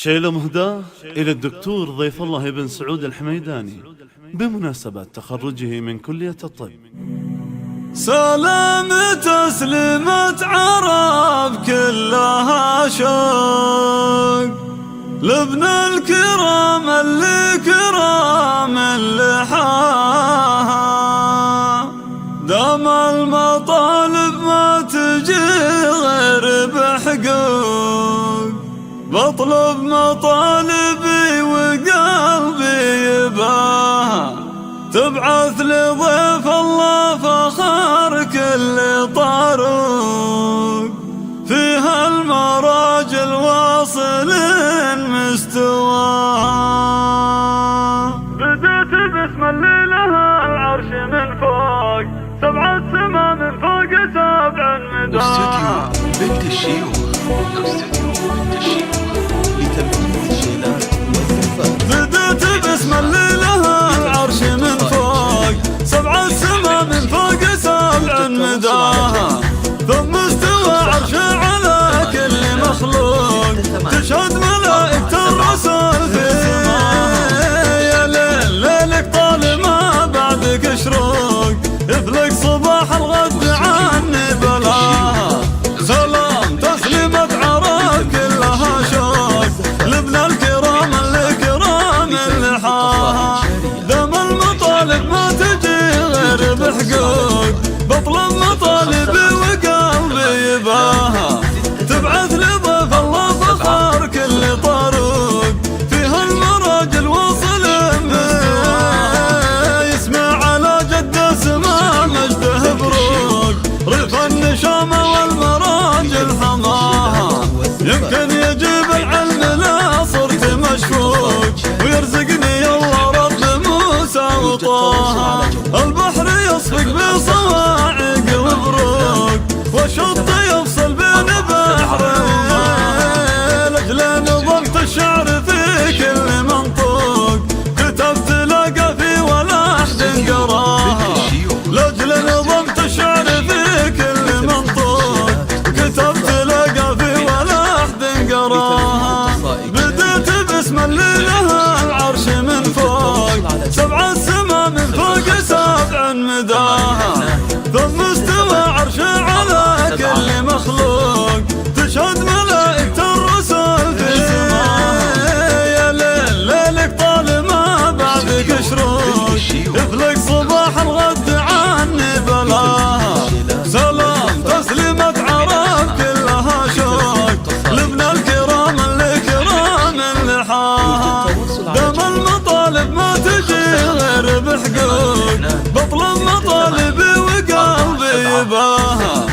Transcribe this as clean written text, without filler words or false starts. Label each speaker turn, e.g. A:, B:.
A: شيلة مهداة إلى الدكتور ضيف الله بن سعود الحميداني بمناسبة تخرجه من كلية الطب.
B: سلام تسليمة عرب كلها شوق لابن الكرام اللي كرام اللحاها، دام المطالب ما تجي غير بحقوق، بطلب مطالبي وقلبي يباها، تبعث لضيف الله فخر كل طاروق، فيها المراجل واصل مستواها. بدأت باسم اللي لها العرش من فوق، سبع السما من فوق سبع مداها.
C: استوديو بنت الشيوخ، استوديو بنت الشيوخ لتنفيذ الشيلات والزفات.
B: بدأت باسم اللي لها العرش من فوق، سبع السما من فوق سبع مداها، ثم استوى عرشه على كل مخلوق، تشهد ملائكة الرسول فيه. يا ليل ليلك طال ما بعدك شروق، يفلق صباح الغد عني بلاها. سلام تسليمة عرب كلها شوق لابن الكرام الكرام اللحاها، دام المطالب ما تجي غير بحقوق، بطلب مطالبي وقلبي يباها، تبعث لضيف الله فخر كل طاروق، فيها المراجل وصل يسمع على جد سما مجده بروق، ريف النشامة والمراجل حماها، يمكن يجيب العلم لا صرت مشفوق، ويرزقني الله رب موسى وطه، البحر يصفق بصواعق وبروق، والشط يفصل بين بحرين، لجل نظمت الشعر في كل منطوق، كتبت لقى في ولا أحد قراها، لجل نظمت الشعر في كل منطوق، كتبت لقى في ولا أحد قراها. بدأت باسم اللي لها العرش من فوق، سبع السما من فوق سبع مداها، ثم استوى عرشه على كل مخلوق، تشهد ملائكة الرسول فيه. يا ليل ليلك طال ما بعدك شروق، يفلق صباح الغد عني بلاها. سلام تسليمة عرب كلها شوق لابن الكرام الكرام اللحاها، دام المطالب ما تجي غير بحقوق، بطلب مطالبي وقلبي يباها،